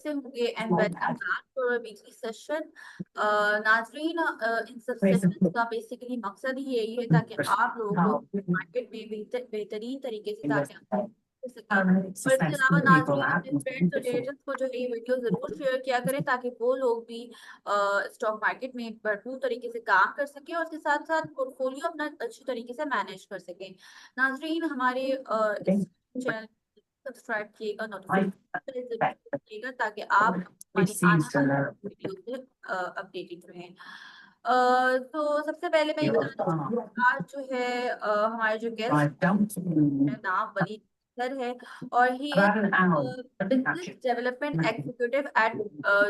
से होंगे and welcome back to our weekly session. नाजरीन, इन सब सेशंस का बेसिकली मकसद ही यही है ताकि आप लोगों को मार्केट में बेहतरीन तरीके से ताकि आप कर सकें। और इसके अलावा नाजरीन अपने फ्रेंड्स और रिलेटिव्स को जो है ये वीडियो जरूर शेयर किया करें ताकि वो लोग भी स्टॉक मार्केट में भरपूर तरीके से काम कर सकें और उसके साथ साथ पोर्टफोलियो अपना अच्छी तरीके से मैनेज कर सकें। नाजरीन, हमारे इस चैनल सब्सक्राइब किएगा, नोटिफिकेशन करिएगा ताकि आप हमारी आने वाली वीडियो से अपडेटेड रहें। तो सबसे पहले मैं ये बताना चाहूँगी, आज जो है हमारे जो गेस्ट नाम वलीद सर है और he is business development executive at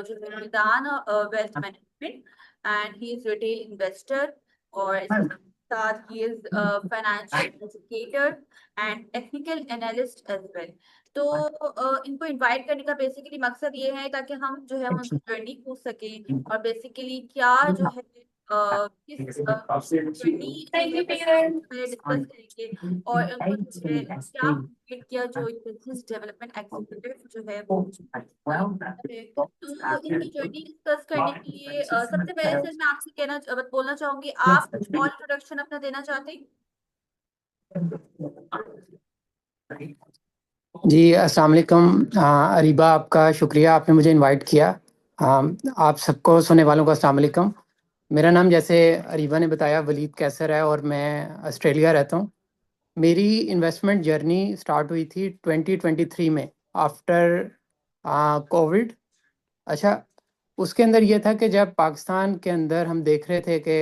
जो है Maidan wealth management and he is retail investor और इसके साथ ही is financial educator and technical analyst as well. तो इनको इनवाइट करने का बेसिकली मकसद ये है ताकि हम जो है उनकी जर्नी पूछ सकें और बेसिकली क्या जो है किस जर्नी डिस्कस करेंगे और उनको जो है क्या मोटिवेट किया जो बिजनेस डेवलपमेंट एग्जीक्यूटिव जो है वो है। तो इनकी जर्नी डिस्कस करने के लिए सबसे पहले सर मैं आपसे बोलना चाहूंगी, आप और इंट्रोडक्शन अपना देना चाहते हैं? जी अस्सलाम वालेकुम। अरीबा, आपका शुक्रिया, आपने मुझे इनवाइट किया। आप सबको सुनने वालों को अस्सलाम वालेकुम। मेरा नाम जैसे अरीबा ने बताया वलीद कैसर है और मैं ऑस्ट्रेलिया रहता हूँ। मेरी इन्वेस्टमेंट जर्नी स्टार्ट हुई थी 2023 में आफ्टर कोविड। अच्छा, उसके अंदर ये था कि जब पाकिस्तान के अंदर हम देख रहे थे कि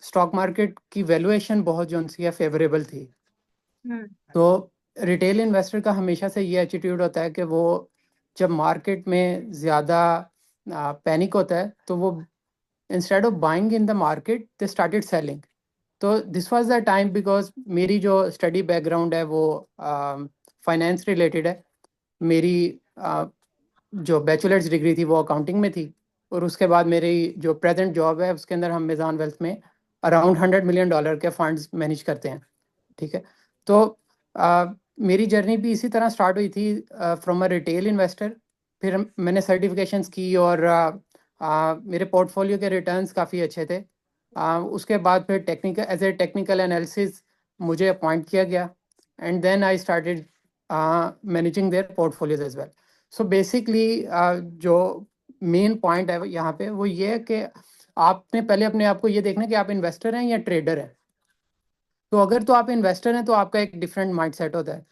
स्टॉक मार्केट की वैल्यूएशन बहुत जो सी है फेवरेबल थी। तो रिटेल इन्वेस्टर का हमेशा से ये एटीट्यूड होता है कि वो जब मार्केट में ज़्यादा पैनिक होता है तो वो instead of buying in the market they started selling. तो this was the time because मेरी जो स्टडी बैकग्राउंड है वो फाइनेंस रिलेटेड है। मेरी जो बैचलर्स डिग्री थी वो अकाउंटिंग में थी और उसके बाद मेरी जो प्रेजेंट जॉब है उसके अंदर हम मिज़ान वेल्थ में अराउंड $100 मिलियन के फंड्स मैनेज करते हैं। ठीक है, तो मेरी जर्नी भी इसी तरह स्टार्ट हुई थी फ्रॉम अ रिटेल इन्वेस्टर। फिर मैंने सर्टिफिकेशंस की और मेरे पोर्टफोलियो के रिटर्न्स काफ़ी अच्छे थे। उसके बाद फिर technical as a technical analysis मुझे अपॉइंट किया गया and then I started managing their portfolios as well. So basically जो मेन पॉइंट है यहाँ पे वो ये है कि आपने पहले अपने आप को ये देखना कि आप इन्वेस्टर हैं या ट्रेडर हैं। तो अगर तो आप इन्वेस्टर हैं तो आपका एक डिफरेंट माइंडसेट होता है।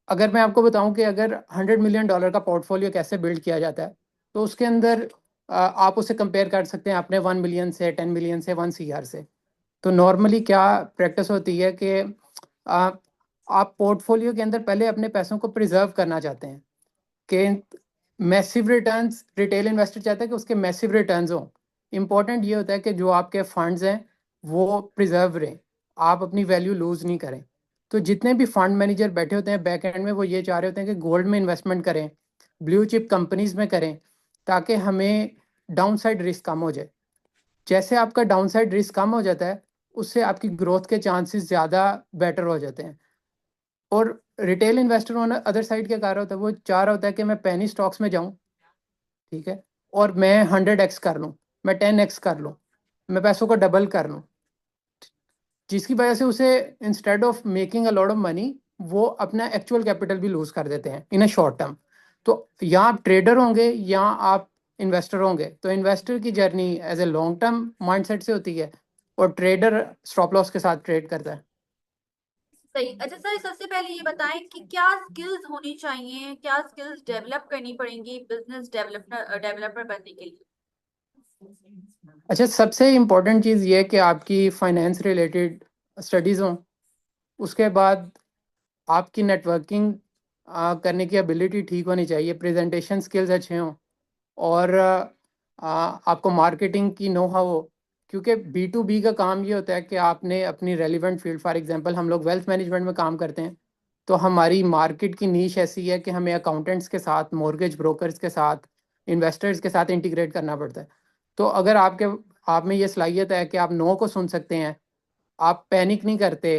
अगर मैं आपको बताऊं कि अगर $100 मिलियन का पोर्टफोलियो कैसे बिल्ड किया जाता है तो उसके अंदर आप उसे कंपेयर कर सकते हैं अपने 1 मिलियन से, 10 मिलियन से, 1 CR से। तो नॉर्मली क्या प्रैक्टिस होती है कि आ, आप पोर्टफोलियो के अंदर पहले अपने पैसों को प्रिजर्व करना चाहते हैं कि मैसिव रिटर्न्स, रिटेल इन्वेस्टर चाहता है कि उसके मैसिव रिटर्न्स हों। इंपॉर्टेंट ये होता है कि जो आपके फंड्स हैं वो प्रिजर्व रहें, आप अपनी वैल्यू लूज नहीं करें। तो जितने भी फंड मैनेजर बैठे होते हैं बैक एंड में वो ये चाह रहे होते हैं कि गोल्ड में इन्वेस्टमेंट करें, ब्लू चिप कंपनीज में करें, ताकि हमें डाउन साइड रिस्क कम हो जाए। जैसे आपका डाउन साइड रिस्क कम हो जाता है उससे आपकी ग्रोथ के चांसेस ज़्यादा बेटर हो जाते हैं। और retail investor on other side क्या कर रहा होता है, वो चाह रहा होता है कि मैं पेनी स्टॉक्स में जाऊं, ठीक है, और मैं 100x कर लूं, मैं 10x कर लूं, मैं पैसों को डबल कर लूं, जिसकी वजह से उसे instead of making a lot of money वो अपना एक्चुअल कैपिटल भी लूज कर देते हैं इन अ शॉर्ट टर्म। तो या आप ट्रेडर होंगे या आप इन्वेस्टर होंगे, तो इन्वेस्टर की journey as a long term mindset से होती है और ट्रेडर स्टॉप लॉस के साथ ट्रेड करता है। सही। अच्छा सर, सबसे पहले ये बताएं कि क्या स्किल्स होनी चाहिए, क्या स्किल्स डेवलप करनी पड़ेंगी बिजनेस डेवलपर डेवलपर बनने के लिए? अच्छा, सबसे इम्पोर्टेंट चीज़ ये है कि आपकी फाइनेंस रिलेटेड स्टडीज़ हों। उसके बाद आपकी नेटवर्किंग करने की एबिलिटी ठीक होनी चाहिए, प्रेजेंटेशन स्किल्स अच्छे हों और आपको मार्केटिंग की नो हाउ हो। क्योंकि B2B का काम ये होता है कि आपने अपनी रेलिवेंट फील्ड, फॉर एग्जांपल हम लोग वेल्थ मैनेजमेंट में काम करते हैं, तो हमारी मार्केट की नीश ऐसी है कि हमें अकाउंटेंट्स के साथ, मॉर्गेज ब्रोकर्स के साथ, इन्वेस्टर्स के साथ इंटीग्रेट करना पड़ता है। तो अगर आप में ये सलाहियत है कि आप नो को सुन सकते हैं, आप पैनिक नहीं करते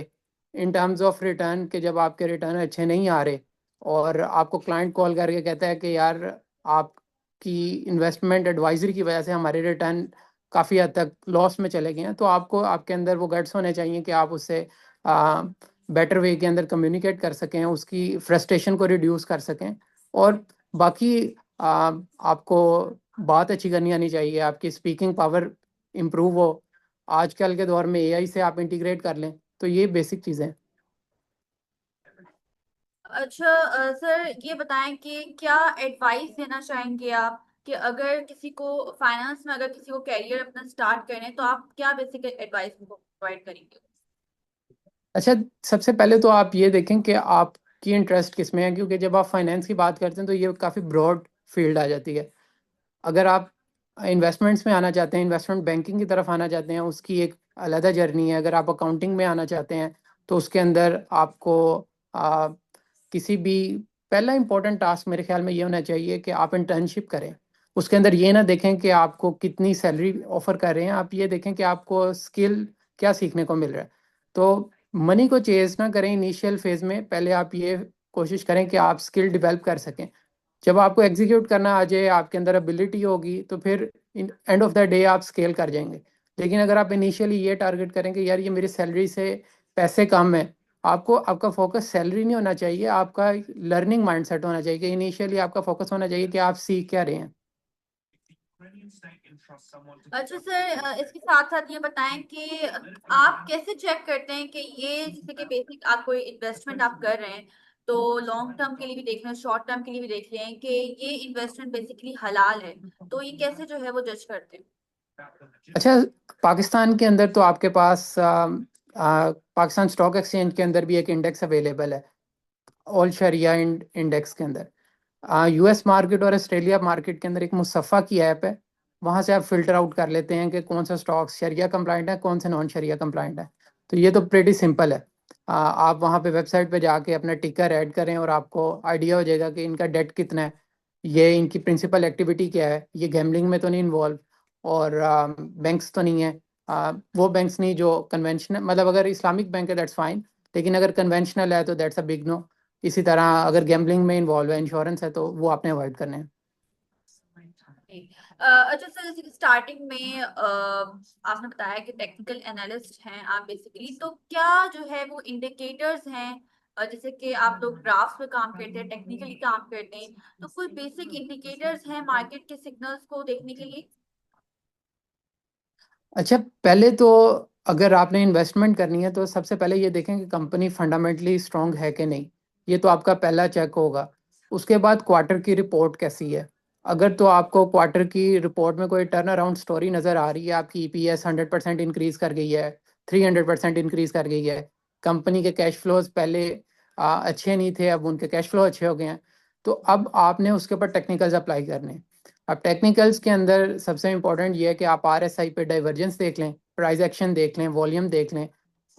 इन टर्म्स ऑफ रिटर्न, के जब आपके रिटर्न अच्छे नहीं आ रहे और आपको क्लाइंट कॉल करके कहता है कि यार आपकी इन्वेस्टमेंट एडवाइजरी की वजह से हमारे रिटर्न काफ़ी हद तक लॉस में चले गए हैं, तो आपको आपके अंदर वो गट्स होने चाहिए कि आप उससे बेटर वे के अंदर कम्युनिकेट कर सकें, उसकी फ्रस्ट्रेशन को रिड्यूस कर सकें। और बाकी आपको बात अच्छी करनी आनी चाहिए, आपकी स्पीकिंग पावर इम्प्रूव हो, आजकल के दौर में एआई से आप इंटीग्रेट कर लें, तो ये बेसिक चीज़ें हैं। अच्छा सर ये बताएं कि क्या एडवाइस देना चाहेंगे आप कि अगर किसी को फाइनेंस में अगर किसी को कैरियर अपना स्टार्ट करना है तो आप क्या बेसिक एडवाइस उनको प्रोवाइड करेंगे? अच्छा, सबसे पहले तो आप ये देखें कि आपकी इंटरेस्ट किस में है, क्योंकि जब आप फाइनेंस की बात करते हैं तो ये काफ़ी ब्रॉड फील्ड आ जाती है। अगर आप इन्वेस्टमेंट्स में आना चाहते हैं, इन्वेस्टमेंट बैंकिंग की तरफ आना चाहते हैं, उसकी एक अलग जर्नी है। अगर आप अकाउंटिंग में आना चाहते हैं तो उसके अंदर आपको आ, किसी भी पहला इंपॉर्टेंट टास्क मेरे ख्याल में ये होना चाहिए कि आप इंटर्नशिप करें। उसके अंदर ये ना देखें कि आपको कितनी सैलरी ऑफर कर रहे हैं, आप ये देखें कि आपको स्किल क्या सीखने को मिल रहा है। तो मनी को चेज ना करें इनिशियल फेज में, पहले आप ये कोशिश करें कि आप स्किल डेवलप कर सकें। जब आपको एग्जीक्यूट करना आ जाए, आपके अंदर एबिलिटी होगी, तो फिर एंड ऑफ द डे आप स्केल कर जाएंगे। लेकिन अगर आप इनिशियली ये टारगेट करें कि यार ये मेरी सैलरी से पैसे कम है, आपको आपका फोकस सैलरी नहीं होना चाहिए, आपका लर्निंग माइंडसेट होना चाहिए कि इनिशियली आपका फोकस होना चाहिए कि आप सीख क्या रहे हैं। अच्छा सर इसके साथ साथ ये बताएं कि आप कैसे चेक करते हैं कि ये जैसे कि बेसिक आप कोई इन्वेस्टमेंट आप कर रहे हैं तो लॉन्ग टर्म के लिए भी देख रहे हैं शॉर्ट टर्म के लिए भी देख रहे हैं कि ये इन्वेस्टमेंट बेसिकली हलाल है, तो ये कैसे जो है वो जज करते हैं? अच्छा, पाकिस्तान के अंदर तो आपके पास पाकिस्तान स्टॉक एक्सचेंज के अंदर भी एक इंडेक्स अवेलेबल है, ऑल शरिया इंडेक्स के अंदर। यूएस मार्केट और ऑस्ट्रेलिया मार्केट के अंदर एक मुसफ़ा की ऐप है, वहां से आप फिल्टर आउट कर लेते हैं कि कौन सा स्टॉक शरिया कंप्लाइंट है, कौन से नॉन शरिया कंप्लाइंट है। तो ये तो प्रेटी सिंपल है। आप वहां पे वेबसाइट पे जाके अपना टिकर ऐड करें और आपको आइडिया हो जाएगा कि इनका डेट कितना है, ये इनकी प्रिंसिपल एक्टिविटी क्या है, ये गैम्बलिंग में तो नहीं इन्वॉल्व, और बैंक्स तो नहीं है, वो बैंक्स नहीं जो कन्वेंशनल, मतलब अगर इस्लामिक बैंक है दैट्स फाइन, लेकिन अगर कन्वेंशनल है तो दैट्स अ बिग नो। इसी तरह अगर गैम्बलिंग में इन्वॉल्व है, इंश्योरेंस है, तो वो आपने अवॉइड करने हैं। अच्छा सर जैसे कि स्टार्टिंग में आपने बताया कि टेक्निकल एनालिस्ट हैं आप बेसिकली, तो क्या जो है वो इंडिकेटर्स हैं जैसे कि आप लोग ग्राफ्स पे काम करते हैं टेक्निकली काम करते हैं, तो कोई बेसिक इंडिकेटर्स हैं मार्केट के सिग्नल्स को देखने के लिए? अच्छा, पहले तो अगर आपने इन्वेस्टमेंट करनी है तो सबसे पहले ये देखें कि कंपनी फंडामेंटली स्ट्रांग है कि नहीं, ये तो आपका पहला चेक होगा। उसके बाद क्वार्टर की रिपोर्ट कैसी है। अगर तो आपको क्वार्टर की रिपोर्ट में कोई टर्न अराउंड स्टोरी नज़र आ रही है, आपकी ईपीएस 100% इंक्रीज कर गई है, 300% इंक्रीज कर गई है, कंपनी के कैश फ्लोज पहले अच्छे नहीं थे, अब उनके कैश फ्लो अच्छे हो गए हैं, तो अब आपने उसके ऊपर टेक्निकल्स अप्लाई करने हैं। अब टेक्निकल्स के अंदर सबसे इंपॉर्टेंट ये है कि आप आरएसआई पे डाइवर्जेंस देख लें, प्राइस एक्शन देख लें, वॉल्यूम देख लें,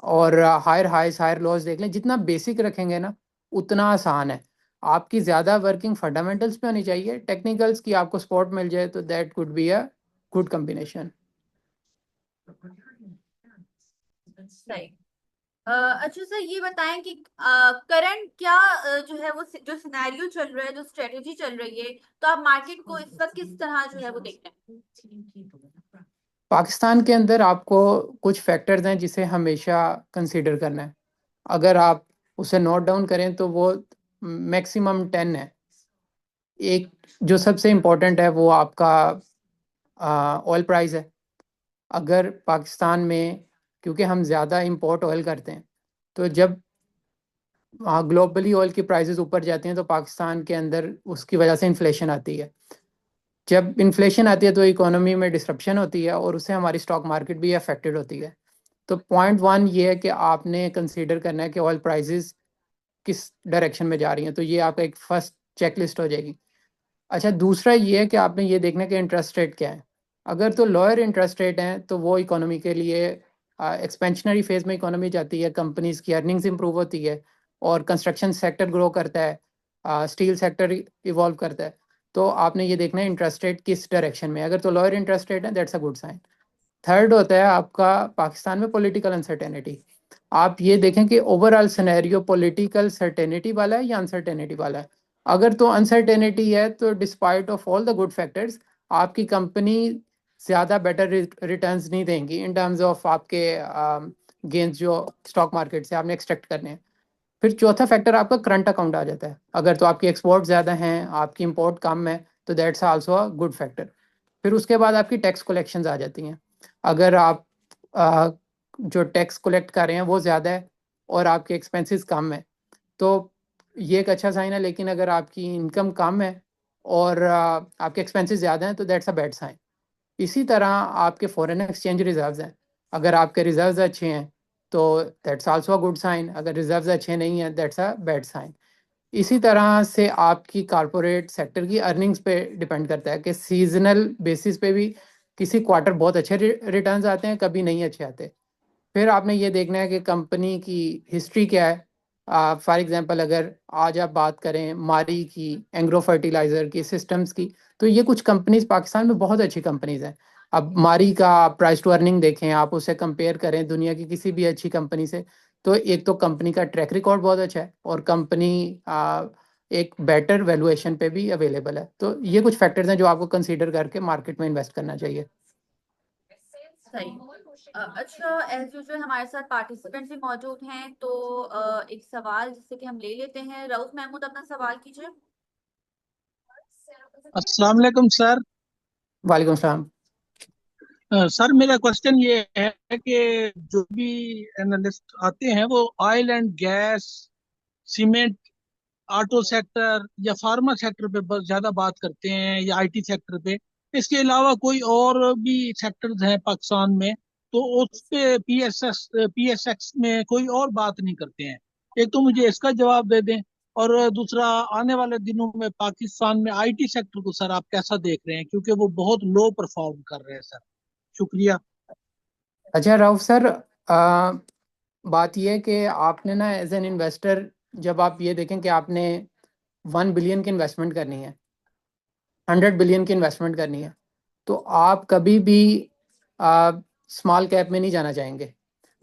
और हायर हाइस हायर लॉस देख लें। जितना बेसिक रखेंगे ना उतना आसान है। आपकी ज़्यादा वर्किंग फंडामेंटल्स पे होनी चाहिए, टेक्निकल्स की आपको सपोर्ट मिल जाए तो that could be a good combination. सही। अच्छा सर ये बताएं कि करंट क्या जो है वो जो सिनेरियो चल रहा है जो स्ट्रेटेजी चल रही है, तो आप मार्केट को इस वक्त किस तरह जो है वो देख रहे हैं? पाकिस्तान के अंदर आपको कुछ फैक्टर्स हैं जिसे हमेशा कंसीडर करना है। अगर आप उसे नोट डाउन करें तो वो मैक्सिमम 10 है। एक जो सबसे इम्पोर्टेंट है वो आपका ऑयल प्राइस है। अगर पाकिस्तान में, क्योंकि हम ज़्यादा इंपोर्ट ऑयल करते हैं, तो जब ग्लोबली ऑयल की प्राइसेस ऊपर जाती हैं तो पाकिस्तान के अंदर उसकी वजह से इन्फ्लेशन आती है। जब इन्फ्लेशन आती है तो इकोनॉमी में डिसरप्शन होती है और उससे हमारी स्टॉक मार्केट भी अफेक्टेड होती है। तो पॉइंट वन ये है कि आपने कंसीडर करना है कि ऑयल प्राइसेस किस डायरेक्शन में जा रही हैं, तो ये आपका एक फर्स्ट चेकलिस्ट हो जाएगी। अच्छा, दूसरा ये है कि आपने ये देखना है कि इंटरेस्ट रेट क्या है। अगर तो लोअर इंटरेस्ट रेट हैं तो वो इकोनॉमी के लिए एक्सपेंशनरी फेज में इकोनॉमी जाती है, कंपनीज की अर्निंग्स इंप्रूव होती है, और कंस्ट्रक्शन सेक्टर ग्रो करता है, स्टील सेक्टर इवॉल्व करता है। तो आपने ये देखना है इंटरेस्ट रेट किस डायरेक्शन में है। अगर तो लोअर इंटरेस्ट रेट है that's a good sign. Third होता है आपका पाकिस्तान में पॉलिटिकल अनसर्टेनिटी। आप ये देखें कि ओवरऑल सिनेरियो पॉलिटिकल सर्टेनिटी वाला है या अनसर्टेनिटी वाला है। अगर तो अनसर्टेनिटी है तो despite of all the good factors आपकी कंपनी ज़्यादा बेटर रिटर्न्स नहीं देंगी इन टर्म्स ऑफ आपके गेंस जो स्टॉक मार्केट से आपने एक्सट्रैक्ट करने हैं। फिर चौथा फैक्टर आपका करंट अकाउंट आ जाता है। अगर तो आपकी एक्सपोर्ट ज़्यादा हैं, आपकी इंपोर्ट कम है, तो that's also a good factor. फिर उसके बाद आपकी टैक्स कलेक्शंस आ जाती हैं। अगर आप आ, जो टैक्स कलेक्ट कर रहे हैं वो ज़्यादा है और आपके एक्सपेंसेस कम है, तो ये एक अच्छा साइन है। लेकिन अगर आपकी इनकम कम है और आपके एक्सपेंसेस ज़्यादा हैं, तो दैट्स अ बैड साइन। इसी तरह आपके फॉरेन एक्सचेंज रिजर्व्स हैं। अगर आपके रिजर्व्स अच्छे हैं तो that's also a good sign. अगर रिजर्व्स अच्छे नहीं हैं, दैट्स अ बैड साइन। इसी तरह से आपकी कॉरपोरेट सेक्टर की अर्निंग्स पे डिपेंड करता है कि सीजनल बेसिस पे भी किसी क्वार्टर बहुत अच्छे रिटर्न्स आते हैं, कभी नहीं अच्छे आते। फिर आपने ये देखना है कि कंपनी की हिस्ट्री क्या है। फॉर एग्जांपल अगर आज आप बात करें मारी की, एंग्रो फर्टिलाइजर की, सिस्टम्स की, तो ये कुछ कंपनीज पाकिस्तान में बहुत अच्छी कंपनीज हैं। अब मारी का प्राइस टू अर्निंग देखें, आप उसे कंपेयर करें दुनिया की किसी भी अच्छी कंपनी से, तो एक तो कंपनी का ट्रैक रिकॉर्ड बहुत अच्छा है और कंपनी एक बेटर वैल्यूएशन पे भी अवेलेबल है। तो ये कुछ फैक्टर्स हैं जो आपको कंसीडर करके मार्केट में इन्वेस्ट करना चाहिए। सही। अच्छा, एज यूजुअल हमारे साथ पार्टिसिपेंट्स भी मौजूद हैं, तो एक सवाल जिससे कि हम ले लेते हैं। रऊफ महमूद, अपना सवाल कीजिए। अस्सलाम वालेकुम सर। वालेकुम सलाम। सर मेरा क्वेश्चन ये है कि जो भी एनालिस्ट आते हैं वो oil and gas, cement, auto sector या फार्मा सेक्टर पे बस ज्यादा बात करते हैं या आईटी सेक्टर पे। इसके अलावा कोई और भी सेक्टर्स हैं पाकिस्तान में, तो उस पे पीएसएक्स में कोई और बात नहीं करते हैं। एक तो मुझे इसका जवाब दे दें, और दूसरा, आने वाले दिनों में पाकिस्तान में आईटी सेक्टर को सर आप कैसा देख रहे हैं, क्योंकि वो बहुत लो परफॉर्म कर रहे हैं सर। शुक्रिया। अच्छा राउफ सर, बात यह है कि आपने ना एज एन इन्वेस्टर, जब आप ये देखें कि आपने 1 बिलियन की इन्वेस्टमेंट करनी है, 100 बिलियन की इन्वेस्टमेंट करनी है, तो आप कभी भी स्मॉल कैप में नहीं जाना चाहेंगे।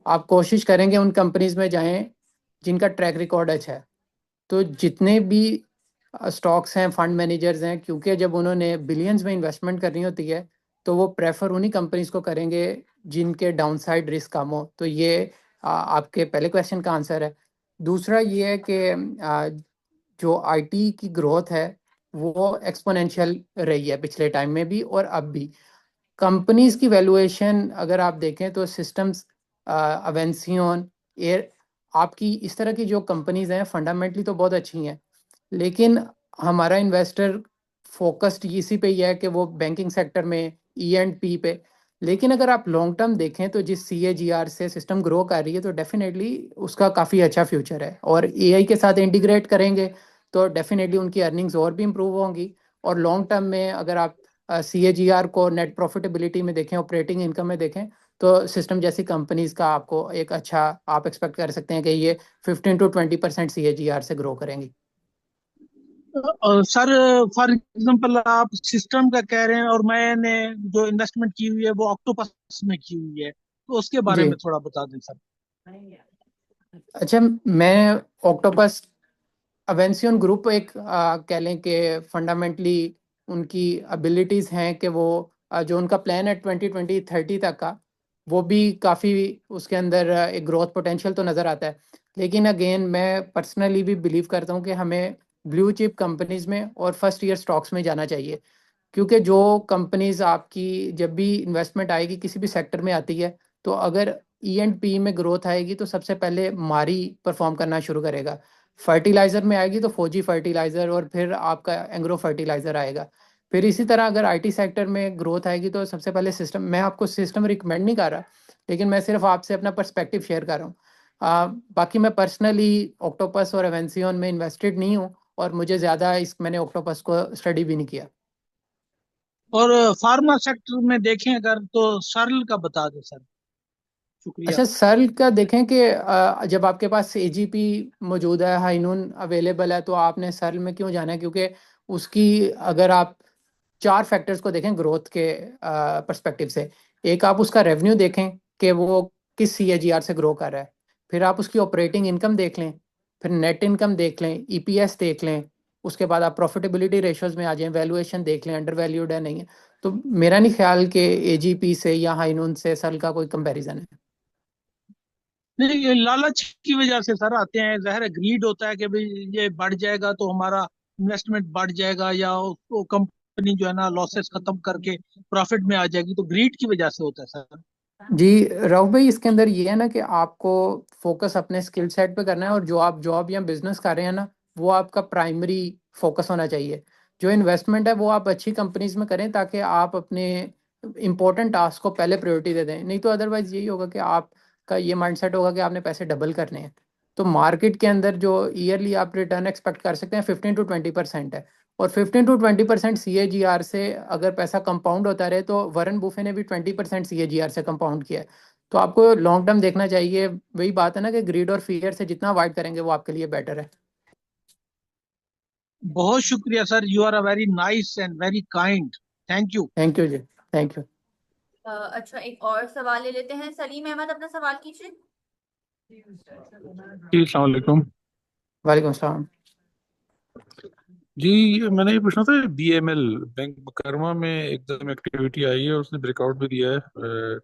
आप कोशिश करेंगे उन कंपनीज में जाएं जिनका ट्रैक रिकॉर्ड अच्छा है। तो जितने भी स्टॉक्स हैं, फंड मैनेजर्स हैं, क्योंकि जब उन्होंने बिलियंस में इन्वेस्टमेंट करनी होती है तो वो प्रेफर उन्हीं कंपनीज को करेंगे जिनके डाउनसाइड रिस्क कम हो। तो ये आपके पहले क्वेश्चन का आंसर है। दूसरा ये है कि जो आईटी की ग्रोथ है वो एक्सपोनेंशियल रही है पिछले टाइम में भी और अब भी। कंपनीज की वैल्यूएशन अगर आप देखें तो सिस्टम्स, अवेंसियन, एयर, आपकी इस तरह की जो कंपनीज हैं फंडामेंटली तो बहुत अच्छी हैं, लेकिन हमारा इन्वेस्टर फोकस्ड इसी पे ही है कि वो बैंकिंग सेक्टर में, ई एंड पी पे। लेकिन अगर आप लॉन्ग टर्म देखें तो जिस सी ए जी आर से सिस्टम ग्रो कर रही है, तो डेफिनेटली उसका काफ़ी अच्छा फ्यूचर है। और ए आई के साथ इंटीग्रेट करेंगे तो डेफिनेटली उनकी अर्निंग्स और भी इम्प्रूव होंगी। और लॉन्ग टर्म में अगर आप सी ए जी आर को नेट प्रॉफिटेबिलिटी में देखें, ऑपरेटिंग इनकम में देखें, तो सिस्टम जैसी कंपनीज का आपको एक अच्छा आप एक्सपेक्ट कर सकते हैं कि ये 15 to 20% C A G R से ग्रो करेंगी। सर, फॉर एग्जांपल आप सिस्टम का कह रहे हैं और मैंने जो इन्वेस्टमेंट की हुई है वो ऑक्टोपस में की हुई है, तो उसके बारे जी, में थोड़ा बता दें सर। अच्छा, मैं ऑक्टोपस अवेंसियन ग्रुप एक कह लें कि फंडामेंटली उनकी एबिलिटीज़ हैं कि वो जो उनका प्लान है 2020-30 तक का, वो भी काफ़ी उसके अंदर एक ग्रोथ पोटेंशियल तो नज़र आता है। लेकिन अगेन मैं पर्सनली भी बिलीव करता हूँ कि हमें ब्लू चिप कंपनीज में और फर्स्ट ईयर स्टॉक्स में जाना चाहिए। क्योंकि जो कंपनीज आपकी जब भी इन्वेस्टमेंट आएगी किसी भी सेक्टर में आती है, तो अगर ई एंड पी में ग्रोथ आएगी तो सबसे पहले मारी परफॉर्म करना शुरू करेगा। फर्टिलाइजर में आएगी तो फौजी फर्टिलाइजर, और फिर आपका एंग्रो फर्टिलाइजर आएगा। फिर इसी तरह अगर आईटी सेक्टर में ग्रोथ आएगी तो सबसे पहले सिस्टम, मैं आपको सिस्टम रिकमेंड नहीं कर रहा, लेकिन मैं सिर्फ आपसे अपना पर्सपेक्टिव शेयर कर रहा हूँ। बाकी मैं पर्सनली ऑक्टोपस और एवेंसियन में इन्वेस्टेड नहीं हूँ और मुझे ज़्यादा इस मैंने ऑक्टोपस को स्टडी भी नहीं किया। और फार्मा सेक्टर में देखें अगर, तो सरल का बता दें सर। शुक्रिया। अच्छा, सर्ल का देखें कि जब आपके पास एजीपी मौजूद है, हाइनून अवेलेबल है, तो आपने सर्ल में क्यों जाना है? क्योंकि उसकी अगर आप 4 फैक्टर्स को देखें ग्रोथ के पर्सपेक्टिव से, एक आप उसका रेवेन्यू देखें कि वो किस सीएजीआर से ग्रो कर रहा है। फिर आप उसकी ऑपरेटिंग इनकम देख लें, फिर नेट इनकम देख लें, ईपीएस देख लें, उसके बाद आप प्रॉफिटेबिलिटी रेशियोज में आ जाएं, वैल्यूएशन देख लें अंडर वैल्यूड है नहीं है। तो मेरा नहीं ख्याल कि एजीपी से या हाइनून से सल का कोई कंपैरिजन है। नहीं, ये लालच की वजह से सर आते हैं, ज़ाहिर है ग्रीड होता है कि भाई ये बढ़ जाएगा तो हमारा इन्वेस्टमेंट बढ़ जाएगा, या उसको कंपनी जो है ना लॉसेस खत्म करके प्रॉफिट में आ जाएगी, तो ग्रीड की वजह से होता है सर। जी राहुल भाई, इसके अंदर ये है ना कि आपको फोकस अपने स्किल सेट पे करना है, और जो आप जॉब या बिजनेस कर रहे हैं ना, वो आपका प्राइमरी फोकस होना चाहिए। जो इन्वेस्टमेंट है वो आप अच्छी कंपनीज में करें, ताकि आप अपने इंपॉर्टेंट टास्क को पहले प्रायोरिटी दे दें। नहीं तो अदरवाइज यही होगा कि आपका ये माइंडसेट होगा कि आपने पैसे डबल करने हैं। तो मार्केट के अंदर जो ईयरली आप रिटर्न एक्सपेक्ट कर सकते हैं 15 to 20% है, और 15 to 20% CAGR से अगर पैसा कंपाउंड होता रहे, तो वरन बुफे ने भी 20% CAGR से कंपाउंड किया है। तो आपको लॉन्ग टर्म देखना चाहिए। वही बात है ना कि ग्रीड और फियर से जितना अवॉइड करेंगे वो आपके लिए बेटर है। बहुत शुक्रिया sir, you are a very nice and very kind. Thank you. Thank you ji. Thank you. अच्छा, एक और सवाल ले लेते हैं। सलीम अहमद, अपना सवाल कीजिए। जी अस्सलाम वालेकुम। वालेकुम सलाम। जी मैंने ये पूछना था, बीएमएल बैंक मुकरमा में एकदम एक्टिविटी आई है और उसने ब्रेकआउट भी दिया है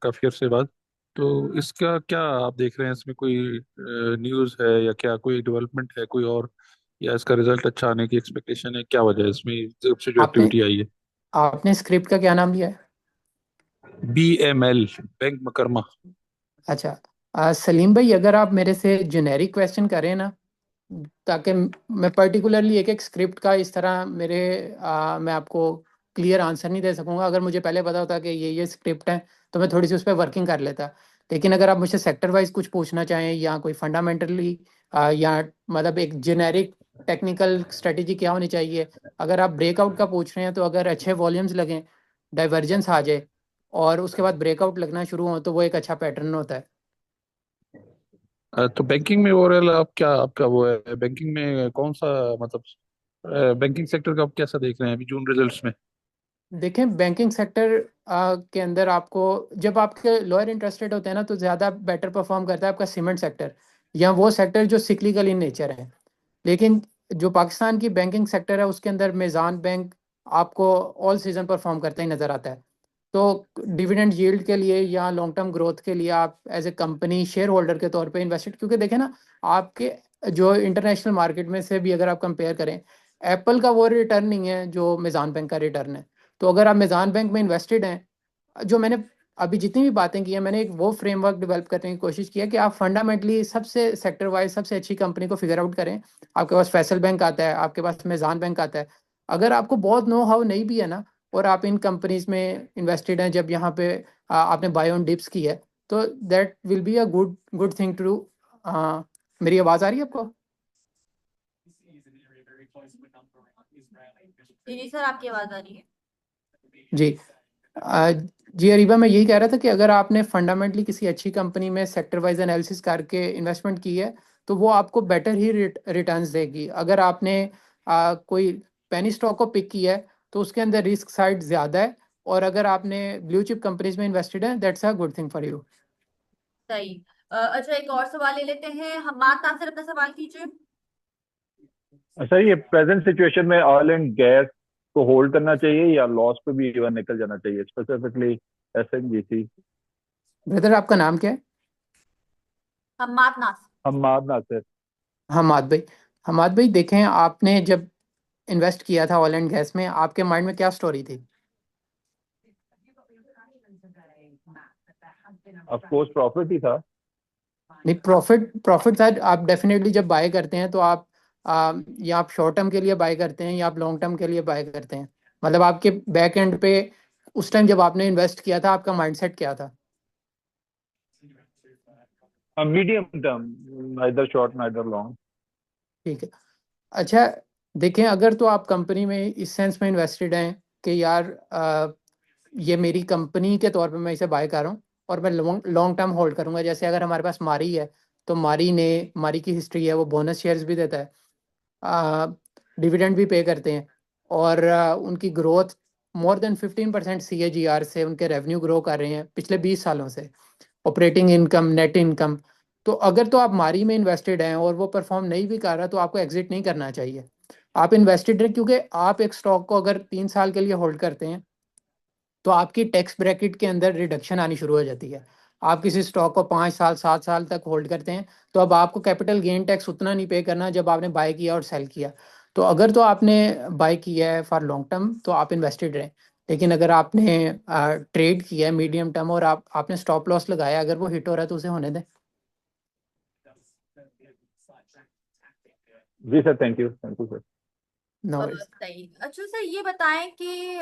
काफी अरसे बाद। तो इसका क्या आप देख रहे हैं, इसमें कोई न्यूज़ है या क्या कोई डेवलपमेंट है कोई और, या इसका रिजल्ट अच्छा आने की एक्सपेक्टेशन है? क्या वजह है इसमें जब से जो आपने एक्टिविटी आई है? आपने स्क्रिप्ट का क्या नाम लिया है? BML bank मुकरमा। अच्छा, सलीम भाई, अगर आप मेरे से जेनेरिक क्वेश्चन करें ना, ताकि मैं पर्टिकुलरली एक एक स्क्रिप्ट का इस तरह मैं आपको क्लियर आंसर नहीं दे सकूंगा। अगर मुझे पहले पता होता कि ये स्क्रिप्ट है, तो मैं थोड़ी सी उस पर वर्किंग कर लेता। लेकिन अगर आप मुझसे सेक्टर वाइज कुछ पूछना चाहें, या कोई फंडामेंटली या मतलब एक जेनेरिक टेक्निकल स्ट्रेटेजी क्या होनी चाहिए, अगर आप ब्रेकआउट का पूछ रहे हैं, तो अगर अच्छे वॉल्यूम्स लगें, डाइवर्जेंस आ जाए, और उसके बाद ब्रेकआउट लगना शुरू हो, तो वो एक अच्छा पैटर्न होता है। तो बैंकिंग में ओवरऑल आप क्या, आपका वो है बैंकिंग में कौन सा, मतलब बैंकिंग सेक्टर का आप कैसा देख रहे हैं अभी जून रिजल्ट्स में? देखें, बैंकिंग सेक्टर के अंदर आपको, जब आपके लोअर इंटरेस्ट रेट होते हैं ना, तो ज़्यादा बेटर परफॉर्म करता है आपका सीमेंट सेक्टर, या वो सेक्टर जो सिक्लिकल इन नेचर है। लेकिन जो पाकिस्तान की बैंकिंग सेक्टर है, उसके अंदर मेज़ान बैंक आपको ऑल सीजन परफॉर्म करता ही नज़र आता है। तो डिविडेंड यील्ड के लिए या लॉन्ग टर्म ग्रोथ के लिए आप as a company share holder के तौर पे इन्वेस्टेड, क्योंकि देखें ना, आपके जो इंटरनेशनल मार्केट में से भी अगर आप कंपेयर करें, एप्पल का वो रिटर्न नहीं है जो मेज़ान बैंक का रिटर्न है। तो अगर आप मेज़ान बैंक में इन्वेस्टेड हैं, जो मैंने अभी जितनी भी बातें की हैं, मैंने एक वो फ्रेमवर्क डेवलप करने की कोशिश की है कि आप फंडामेंटली सबसे सेक्टर वाइज सबसे अच्छी कंपनी को फिगर आउट करें। आपके पास फैसल बैंक आता है, आपके पास मेज़ान बैंक आता है। अगर आपको बहुत नो हाउ नहीं भी है ना, और आप इन कंपनीज में इन्वेस्टेड हैं, जब यहाँ पे आपने बाय ऑन डिप्स की है, तो that will be a good good thing to do. मेरी आवाज़ आ रही है आपको? जी सर, आपकी आवाज आ रही है। जी। आ, जी अरीबा, मैं यही कह रहा था कि अगर आपने फंडामेंटली किसी अच्छी कंपनी में सेक्टर वाइज एनालिसिस करके इन्वेस्टमेंट की है, तो वो आपको बेटर ही रिटर्न्स देगी। अगर आपने कोई पेनी स्टॉक को पिक किया है, तो उसके अंदर रिस्क साइड ज़्यादा है, और अगर आपने ब्लू चिप कंपनीज में इन्वेस्टेड है, that's a good thing for you. सही। अच्छा, एक और सवाल ले लेते हैं। हम्माद नासिर, अपना सवाल कीजिए। सर, ये प्रेजेंट सिचुएशन में ऑयल एंड गैस को होल्ड करना चाहिए या लॉस पे भी इवन निकल जाना चाहिए, स्पेसिफिकली एसएनजीसी? ब्रदर, आपका नाम क्या है? हम्माद नासिर। हम्माद नासिर। हमाद भाई। हमाद भाई, देखें, आपने जब इन्वेस्ट किया था ऑयल एंड गैस में, आपके माइंड में क्या स्टोरी थी? ऑफ कोर्स प्रॉफिट ही था। नहीं, प्रॉफिट प्रॉफिट था। आप डेफिनेटली जब बाय करते हैं, तो आप या आप शॉर्ट टर्म के लिए बाय करते हैं, या आप लॉन्ग टर्म के लिए बाय करते हैं? मतलब आपके बैक एंड पे उस टाइम जब आपने इन्वेस्ट किया था, आपका माइंडसेट क्या था? Medium term, neither short neither long. ठीक है। अच्छा, देखें, अगर तो आप कंपनी में इस सेंस में इन्वेस्टेड हैं कि यार ये मेरी कंपनी के तौर पे मैं इसे बाय कर रहा हूँ, और मैं लॉन्ग लॉन्ग टर्म होल्ड करूंगा। जैसे अगर हमारे पास मारी है, तो मारी की हिस्ट्री है, वो बोनस शेयर्स भी देता है, डिविडेंड भी पे करते हैं, और उनकी ग्रोथ मोर देन 15% CAGR से उनके रेवेन्यू ग्रो कर रहे हैं पिछले 20 सालों से, ऑपरेटिंग इनकम, नेट इनकम। तो अगर तो आप मारी में इन्वेस्टेड हैं और वो परफॉर्म नहीं भी कर रहा तो आपको एग्जिट नहीं करना चाहिए। आप इन्वेस्टेड हैं क्योंकि आप एक स्टॉक को अगर 3 साल के लिए होल्ड करते हैं तो आपकी टैक्स ब्रैकेट के अंदर रिडक्शन आनी शुरू हो जाती है। आप किसी स्टॉक को 5 साल 7 साल तक होल्ड करते हैं तो अब आपको कैपिटल गेन टैक्स उतना नहीं पे करना जब आपने बाय किया और सेल किया। तो अगर तो आपने बाय किया है फॉर लॉन्ग टर्म तो आप इन्वेस्टेड रहें, लेकिन अगर आपने ट्रेड किया है मीडियम टर्म और आपने स्टॉप लॉस लगाया, अगर वो हिट हो रहा है तो उसे होने दें। जी sir, thank you sir. No. सही। अच्छा सर, ये बताएं कि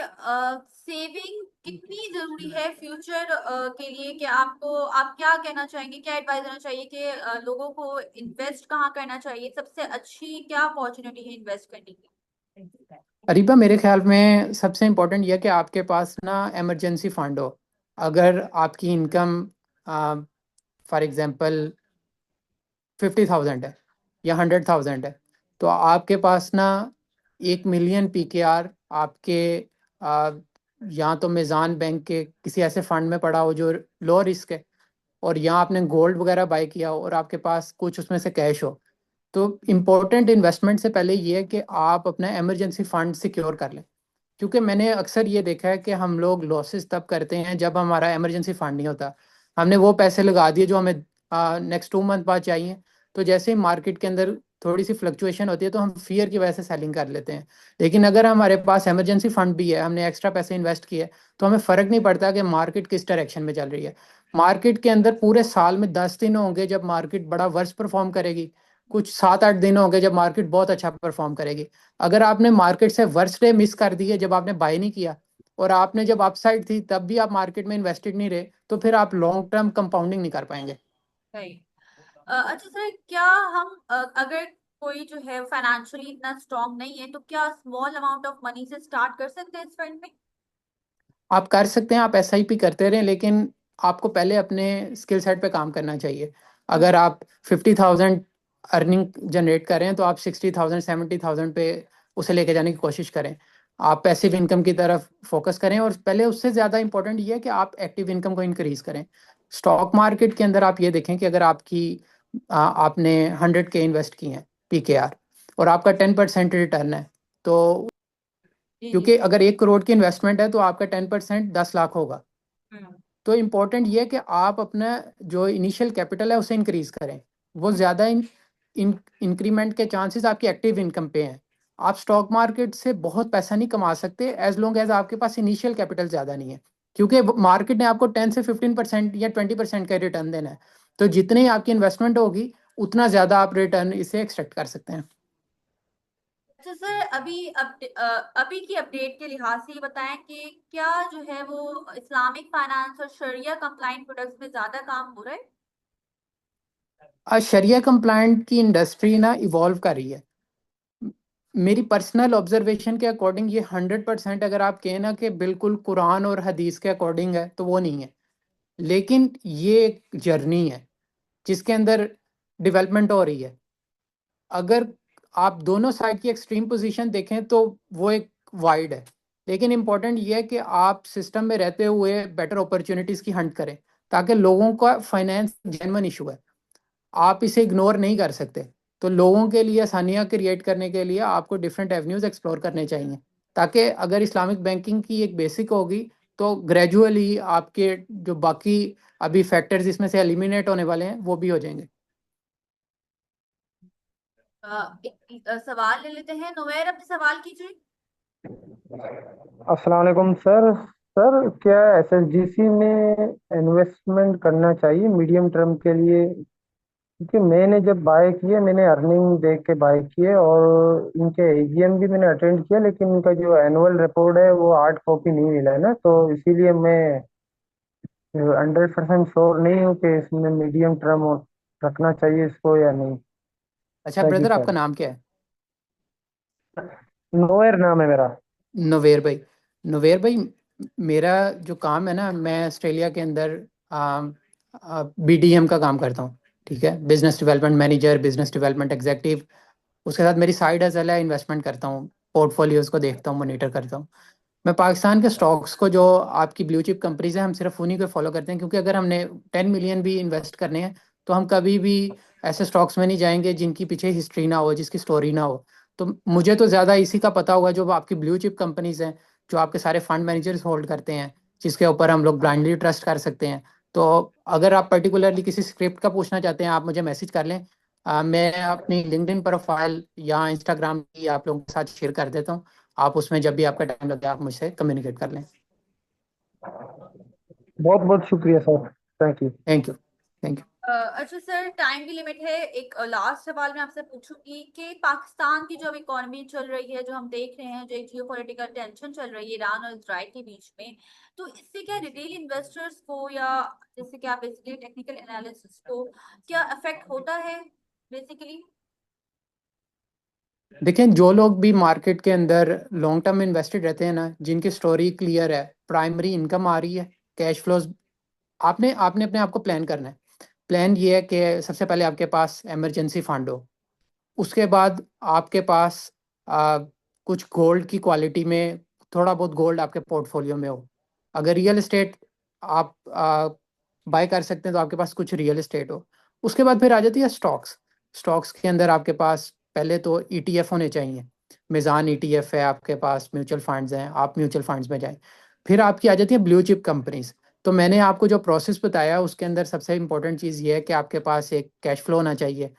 सेविंग कितनी जरूरी है फ्यूचर के लिए, कि आप क्या कहना चाहेंगे, क्या एडवाइस देना चाहिए कि लोगों को इन्वेस्ट कहाँ करना चाहिए, सबसे अच्छी क्या अपॉर्चुनिटी है इन्वेस्ट करने की? अरीबा, मेरे ख्याल में सबसे इम्पोर्टेंट यह कि आपके पास ना इमरजेंसी फंड हो। अगर आपकी इनकम फॉर एग्जांपल 50,000 है या 100,000 है तो आपके पास ना 1 मिलियन PKR आपके आ, या तो मेज़ान बैंक के किसी ऐसे फंड में पड़ा हो जो लो रिस्क है, और यहाँ आपने गोल्ड वगैरह बाय किया हो और आपके पास कुछ उसमें से कैश हो। तो इम्पोर्टेंट इन्वेस्टमेंट से पहले ये है कि आप अपना इमरजेंसी फंड सिक्योर कर लें, क्योंकि मैंने अक्सर ये देखा है कि हम लोग लॉसेस तब करते हैं जब हमारा इमरजेंसी फंड नहीं होता। हमने वो पैसे लगा दिए जो हमें नेक्स्ट 2 मंथ बाद चाहिए, तो जैसे ही मार्केट के अंदर थोड़ी सी फ्लक्चुएशन होती है तो हम फियर की वजह से सेलिंग कर लेते हैं। लेकिन अगर हमारे पास इमरजेंसी फंड भी है, हमने एक्स्ट्रा पैसे इन्वेस्ट किए, तो हमें फ़र्क नहीं पड़ता कि मार्केट किस डायरेक्शन में चल रही है। मार्केट के अंदर पूरे साल में 10 दिन होंगे जब मार्केट बड़ा वर्स परफॉर्म करेगी, कुछ 7-8 दिन होंगे जब मार्केट बहुत अच्छा परफॉर्म करेगी। अगर आपने मार्केट से वर्स्ट डे मिस कर दिए जब आपने बाय नहीं किया, और आपने जब अपसाइड थी तब भी आप मार्केट में इन्वेस्टेड नहीं रहे, तो फिर आप लॉन्ग टर्म कंपाउंडिंग नहीं कर पाएंगे। सही। अच्छा सर, क्या हम अगर कोई जो है फाइनेंशियली इतना स्ट्रांग नहीं है तो क्या स्मॉल अमाउंट ऑफ मनी से स्टार्ट कर सकते हैं इस फंड में? आप कर सकते हैं, आप SIP करते रहें, लेकिन आपको पहले अपने स्किल सेट पे काम करना चाहिए। अगर आप 50,000 अर्निंग जनरेट कर रहे हैं तो आप 60,000 70,000 पे उसे लेके जाने की कोशिश करें। आप पैसिव इनकम की तरफ फोकस करें, और पहले उससे ज़्यादा इंपॉर्टेंट ये है कि आप एक्टिव इनकम को इंक्रीज करें। स्टॉक मार्केट के अंदर आप ये देखें कि अगर आपने 100K इन्वेस्ट किए हैं PKR और आपका 10% रिटर्न है, तो जी जी। क्योंकि अगर 1 करोड़ की इन्वेस्टमेंट है तो आपका 10% 10 लाख होगा। हम्म। तो इम्पोर्टेंट ये है कि आप अपना जो इनिशियल कैपिटल है उसे इंक्रीज करें। वो ज़्यादा इंक्रीमेंट के चांसेस आपकी एक्टिव इनकम पे हैं। आप स्टॉक मार्केट से बहुत पैसा नहीं कमा सकते एज लॉन्ग एज आपके पास इनिशियल कैपिटल ज़्यादा नहीं है, क्योंकि मार्केट ने आपको 10 से 15% या 20% का रिटर्न देना है। तो जितनी आपकी इन्वेस्टमेंट होगी उतना ज़्यादा आप रिटर्न इसे एक्सपेक्ट कर सकते हैं। अच्छा सर, अभी की अपडेट के लिहाज से ये बताएं कि क्या जो है वो इस्लामिक फाइनेंस और शरिया कंप्लाइंट प्रोडक्ट्स में ज्यादा काम हो रहा है? आज शरिया कंप्लायंट की इंडस्ट्री ना इवॉल्व कर रही है। मेरी पर्सनल ऑब्जर्वेशन के अकॉर्डिंग ये 100% अगर आप कहें ना कि बिल्कुल कुरान और हदीस के अकॉर्डिंग है तो वो नहीं है, लेकिन ये एक जर्नी है जिसके अंदर डेवलपमेंट हो रही है। अगर आप दोनों साइड की एक्सट्रीम पोजीशन देखें तो वो एक वाइड है, लेकिन इम्पॉर्टेंट ये है कि आप सिस्टम में रहते हुए बेटर अपॉर्चुनिटीज़ की हंट करें, ताकि लोगों का फाइनेंस जेन्युइन इशू है, आप इसे इग्नोर नहीं कर सकते। तो लोगों के लिए आसानियाँ क्रिएट करने के लिए आपको डिफरेंट एवेन्यूज एक्सप्लोर करने चाहिए, ताकि अगर इस्लामिक बैंकिंग की एक बेसिक होगी तो ग्रेजुअली आपके जो बाकी अभी फैक्टर्स इसमें से एलिमिनेट होने वाले हैं वो भी हो जाएंगे। एक सवाल ले लेते हैं। नुमैर, अपने सवाल कीजिए। अस्सलाम वालेकुम सर। सर, क्या SSGC में इन्वेस्टमेंट करना चाहिए मीडियम टर्म के लिए? क्योंकि मैंने जब बाय किए मैंने अर्निंग देख के बाय किए, और इनके AGM भी मैंने अटेंड किया, लेकिन इनका जो एनुअल रिपोर्ट है वो 8 कॉपी नहीं मिला है ना, तो इसीलिए मैं 100% श्योर नहीं हूँ कि इसमें मीडियम टर्म रखना चाहिए इसको या नहीं। अच्छा थैंक यू ब्रदर, आपका सर। नाम क्या है? नोएर नाम है मेरा। नवेर भाई। नवेर भाई, मेरा जो काम है ना, मैं ऑस्ट्रेलिया के अंदर BDM का काम करता हूँ। ठीक है, business development manager, business development executive. उसके साथ मेरी साइड हसल है, इन्वेस्टमेंट करता हूँ, पोर्टफोलियोज को देखता हूँ, मॉनिटर करता हूँ। मैं पाकिस्तान के स्टॉक्स को, जो आपकी ब्लू चिप कंपनीज है, हम सिर्फ उन्हीं को फॉलो करते हैं, क्योंकि अगर हमने 10 मिलियन भी इन्वेस्ट करने हैं तो हम कभी भी ऐसे स्टॉक्स में नहीं जाएंगे जिनकी पीछे हिस्ट्री ना हो, जिसकी स्टोरी ना हो। तो मुझे तो ज़्यादा इसी का पता होगा, जो आपकी ब्लू चिप कंपनीज हैं, जो आपके सारे फंड मैनेजर्स होल्ड करते हैं, जिसके ऊपर हम लोग ब्लाइंडली ट्रस्ट कर सकते हैं। तो अगर आप पर्टिकुलरली किसी स्क्रिप्ट का पूछना चाहते हैं, आप मुझे मैसेज कर लें। मैं अपनी लिंक्डइन प्रोफाइल या इंस्टाग्राम की आप लोगों के साथ शेयर कर देता हूँ। आप उसमें जब भी आपका टाइम लगे आप मुझसे कम्युनिकेट कर लें। बहुत बहुत शुक्रिया sir, thank you. Thank you. Thank you. अच्छा सर, टाइम की लिमिट है। एक लास्ट सवाल मैं आपसे पूछूंगी कि पाकिस्तान की जो इकोनॉमी चल रही है, जो हम देख रहे हैं, जो एक जियोपॉलिटिकल टेंशन चल रही है ईरान और इजराइल के बीच में, तो इससे क्या रिटेल इन्वेस्टर्स को या जैसे कि आप बेसिकली टेक्निकल एनालिसिस को क्या अफेक्ट होता है बेसिकली? देखें, जो लोग भी मार्केट के अंदर लॉन्ग टर्म इन्वेस्टेड रहते हैं ना, जिनकी स्टोरी क्लियर है, प्राइमरी इनकम आ रही है, कैश फ्लोज, आपने आपने अपने आप को प्लान करना है। प्लान ये है कि सबसे पहले आपके पास इमरजेंसी फंड हो, उसके बाद आपके पास कुछ गोल्ड की क्वालिटी में थोड़ा बहुत गोल्ड आपके पोर्टफोलियो में हो। अगर रियल एस्टेट आप बाय कर सकते हैं तो आपके पास कुछ रियल एस्टेट हो। उसके बाद फिर आ जाती है स्टॉक्स। स्टॉक्स के अंदर आपके पास पहले तो ईटीएफ होने चाहिए। मिजान ईटीएफ है आपके पास, म्यूचुअल फंड्स हैं, आप म्यूचुअल फंड्स में जाएं। फिर आपकी आ जाती है ब्लू चिप कंपनीज। तो मैंने आपको जो प्रोसेस बताया उसके अंदर सबसे इंपॉर्टेंट चीज़ ये है कि आपके पास एक कैश फ्लो होना चाहिए,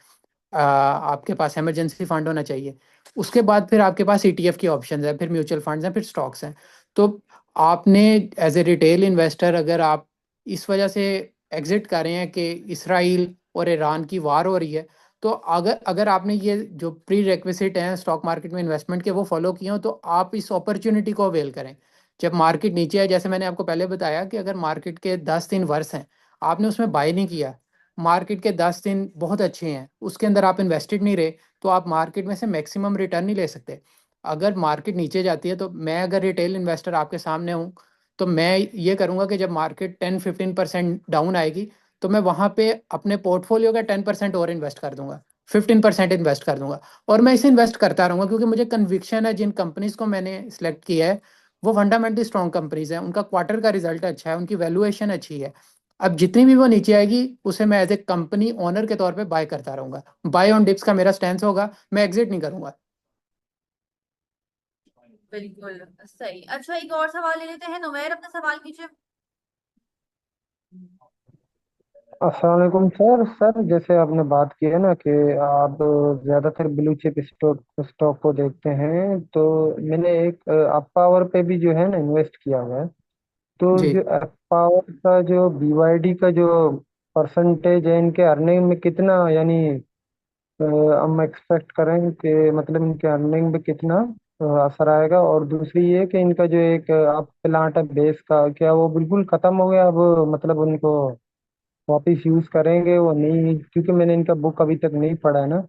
आपके पास इमरजेंसी फंड होना चाहिए। उसके बाद फिर आपके पास ईटीएफ की ऑप्शंस है, फिर म्यूचुअल फंड्स हैं, फिर स्टॉक्स हैं। तो आपने एज ए रिटेल इन्वेस्टर, अगर आप इस वजह से एग्जिट कर रहे हैं कि इसराइल और ईरान की वार हो रही है, तो अगर अगर आपने ये जो प्री रेक्विजिट हैं स्टॉक मार्केट में इन्वेस्टमेंट के वो फॉलो किए हो, तो आप इस अपॉर्चुनिटी को अवेल करें। जब मार्केट नीचे है, जैसे मैंने आपको पहले बताया कि अगर मार्केट के 10 दिन वर्ष हैं, आपने उसमें बाय नहीं किया, मार्केट के 10 दिन बहुत अच्छे हैं, उसके अंदर आप इन्वेस्टेड नहीं रहे, तो आप मार्केट में से मैक्सिमम रिटर्न नहीं ले सकते। अगर मार्केट नीचे जाती है, तो मैं अगर रिटेल इन्वेस्टर आपके सामने हूँ, तो मैं ये करूँगा कि जब मार्केट 10-15% डाउन आएगी, तो मैं वहाँ पे अपने पोर्टफोलियो का 10% और इन्वेस्ट कर दूंगा, 15% इन्वेस्ट कर दूंगा। और मैं इसे इन्वेस्ट करता रहूँगा, क्योंकि मुझे कन्विक्शन है जिन कंपनीज को मैंने सेलेक्ट किया है वो फंडामेंटली स्ट्रॉन्ग कंपनीज हैं, उनका क्वार्टर का रिजल्ट अच्छा है, उनकी वैल्यूएशन अच्छी है। अब जितनी भी वो नीचे आएगी उसे मैं एज ए कंपनी ओनर के तौर पे बाय करता रहूंगा। बाय ऑन डिप्स का मेरा स्टैंस होगा, मैं एग्जिट नहीं करूंगा। बिल्कुल सही। अच्छा, एक और सवाल ले लेते हैं। नुमैर, अपना सवाल कीजिए। अस्सलाम वालेकुम सर। सर जैसे आपने बात की है ना कि आप ज़्यादातर ब्लू चिप स्टॉक स्टॉक को देखते हैं, तो मैंने एक अप पावर पे भी जो है ना इन्वेस्ट किया हुआ है। तो जी। जो अप पावर का जो बीवाईडी का जो परसेंटेज है, इनके अर्निंग में कितना, यानी हम एक्सपेक्ट करें कि मतलब इनके अर्निंग में कितना असर आएगा। और दूसरी ये कि इनका जो एक आप प्लांट है बेस का, क्या वो बिल्कुल खत्म हो गया अब, मतलब उनको वापिस यूज करेंगे वो नहीं? क्योंकि मैंने इनका बुक अभी तक नहीं पढ़ा है ना,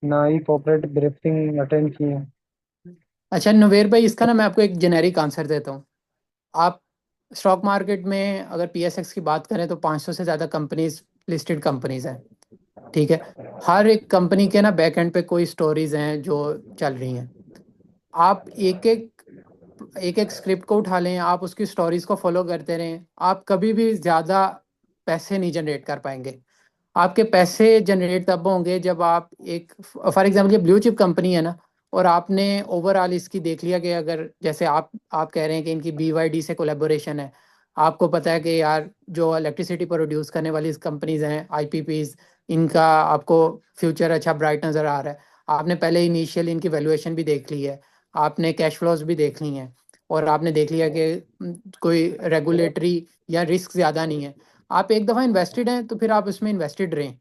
ना ही कॉर्पोरेट ब्रीफिंग अटेंड किए हैं। अच्छा नवेर भाई, इसका ना मैं आपको एक जेनेरिक आंसर देता हूँ। आप स्टॉक मार्केट में अगर पीएसएक्स की बात करें तो 500 से ज़्यादा कंपनीज लिस्टेड कंपनीज हैं, ठीक है। हर एक कंपनी के ना बैक एंड पे कोई स्टोरीज हैं जो चल रही हैं। आप एक एक स्क्रिप्ट को उठा लें, आप उसकी स्टोरीज को फॉलो करते रहें, आप कभी भी ज़्यादा पैसे नहीं जनरेट कर पाएंगे। आपके पैसे जनरेट तब होंगे जब आप एक, फॉर एग्जाम्पल ये ब्लू चिप कंपनी है ना, और आपने ओवरऑल इसकी देख लिया कि अगर जैसे आप कह रहे हैं कि इनकी BYD से कोलेबोरेशन है, आपको पता है कि यार जो इलेक्ट्रिसिटी प्रोड्यूस करने वाली कंपनीज हैं IPPs, इनका आपको फ्यूचर अच्छा ब्राइट नज़र आ रहा है। आपने पहले इनिशियल इनकी वैल्यूएशन भी देख ली है, आपने कैश फ्लोज भी देख ली हैं, और आपने देख लिया कि कोई रेगुलेटरी या रिस्क ज़्यादा नहीं है। आप एक दफ़ा इन्वेस्टेड हैं तो फिर आप इसमें इन्वेस्टेड रहें,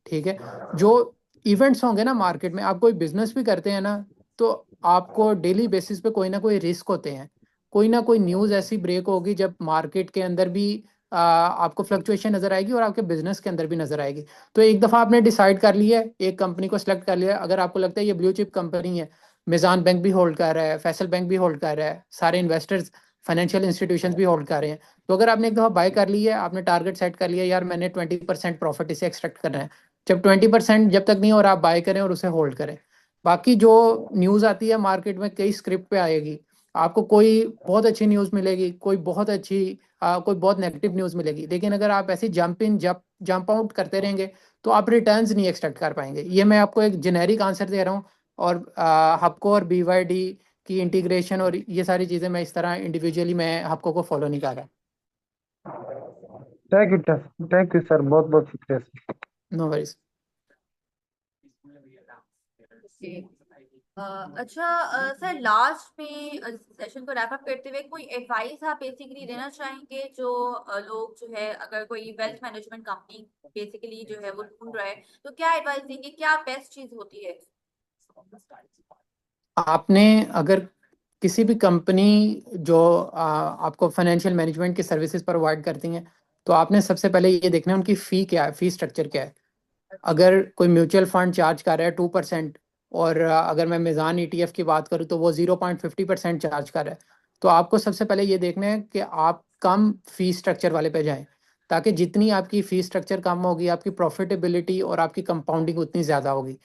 ठीक है। जो इवेंट्स होंगे ना मार्केट में, आप कोई बिजनेस भी करते हैं ना, तो आपको डेली बेसिस पे कोई ना कोई रिस्क होते हैं, कोई ना कोई न्यूज़ ऐसी ब्रेक होगी जब मार्केट के अंदर भी आपको फ्लक्चुएशन नजर आएगी और आपके बिजनेस के अंदर भी नजर आएगी। तो एक दफ़ा आपने डिसाइड कर लिया है, एक कंपनी को सिलेक्ट कर लिया है, अगर आपको लगता है ये ब्लू चिप कंपनी है, मिजान बैंक भी होल्ड कर रहा है, फैसल बैंक भी होल्ड कर रहा है, सारे इन्वेस्टर्स फाइनेंशियल इंस्टीट्यूशंस भी होल्ड कर रहे हैं, तो अगर आपने एक दफ़ा बाय कर ली है, आपने टारगेट सेट कर लिया यार मैंने 20% प्रॉफिट इसे एक्सट्रैक्ट करना है, जब 20% जब तक नहीं हो रहा आप बाय करें और उसे होल्ड करें। बाकी जो न्यूज़ आती है मार्केट में कई स्क्रिप्ट पे आएगी, आपको कोई बहुत अच्छी न्यूज़ मिलेगी, कोई बहुत अच्छी कोई बहुत नेगेटिव न्यूज़ मिलेगी, लेकिन अगर आप ऐसे jump in jump jump out करते रहेंगे तो आप रिटर्न्स नहीं एक्सपेक्ट कर पाएंगे। ये मैं आपको एक जेनेरिक आंसर दे रहा हूँ, और हबको और BYD की इंटीग्रेशन और ये सारी चीज़ें मैं इस तरह इंडिविजुअली मैं हबको को फॉलो नहीं कर रहा। थैंक यू सर, बहुत बहुत शुक्रिया सर। No worries. अच्छा सर, लास्ट में सेशन को रैप अप करते हुए कोई एडवाइस आप बेसिकली देना चाहेंगे जो लोग जो है, अगर कोई वेल्थ मैनेजमेंट कंपनी बेसिकली जो है वो ढूंढ रहा है, तो क्या एडवाइस देंगे, क्या बेस्ट चीज होती है? आपने अगर किसी भी कंपनी जो आपको फाइनेंशियल मैनेजमेंट की सर्विसेज प्रोवाइड करती हैं, तो आपने सबसे पहले ये देखना है उनकी फ़ी क्या है, फ़ी स्ट्रक्चर क्या है। अगर कोई म्यूचुअल फंड चार्ज कर रहा है 2%, और अगर मैं मिज़ान ETF की बात करूँ तो वो 0.50% चार्ज कर रहा है, तो आपको सबसे पहले ये देखना है कि आप कम फी स्ट्रक्चर वाले पे जाएं, ताकि जितनी आपकी फी स्ट्रक्चर कम होगी आपकी प्रॉफिटेबिलिटी और आपकी कंपाउंडिंग उतनी ज़्यादा होगी।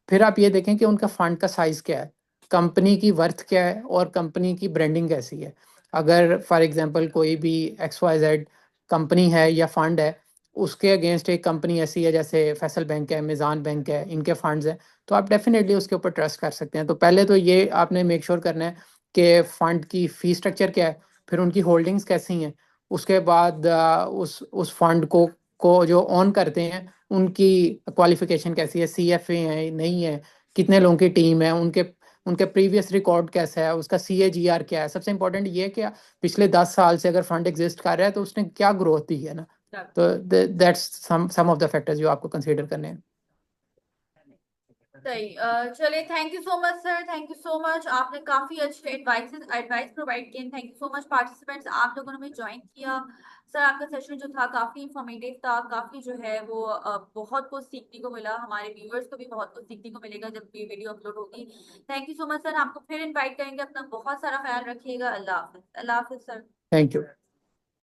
फिर आप ये देखें कि उनका फंड का साइज़ क्या है, कंपनी की वर्थ क्या है, और कंपनी की ब्रांडिंग कैसी है। अगर फॉर एग्जांपल कोई भी XYZ कंपनी है या फंड है, उसके अगेंस्ट एक कंपनी ऐसी है जैसे फैसल बैंक है, मिज़ान बैंक है, इनके फंड्स हैं, तो आप डेफिनेटली उसके ऊपर ट्रस्ट कर सकते हैं। तो पहले तो ये आपने मेक श्योर करना है कि फंड की फ़ी स्ट्रक्चर क्या है, फिर उनकी होल्डिंग्स कैसी हैं, उसके बाद उस फंड को जो ऑन करते हैं उनकी क्वालिफिकेशन कैसी है, CFA है नहीं है, कितने लोगों की टीम है, उनके उनके प्रीवियस रिकॉर्ड कैसा है, उसका CAGR क्या है। सबसे इंपॉर्टेंट ये है कि पिछले 10 साल से अगर फंड एग्जिस्ट कर रहा है तो उसने क्या ग्रोथ दी है ना। तो that's some of the factors जो आपको कंसीडर करने हैं। सही। चलिए, thank you so much sir, thank you so much, आपने काफी अच्छे एडवाइस प्रोवाइड किए। Thank you so much participants, आप लोगों ने भी ज्वाइन किया। सर आपका सेशन जो था काफी इंफॉर्मेटिव था, काफी जो है वो बहुत कुछ सीखने को मिला, हमारे व्यूअर्स को भी बहुत कुछ सीखने को मिलेगा जब ये वीडियो अपलोड होगी। Thank you so much sir, आपको फिर इनवाइट करेंगे, अपना बहुत सारा ख्याल रखिएगा। अल्लाह हाफिज। अल्लाह हाफिज सर। Thank you.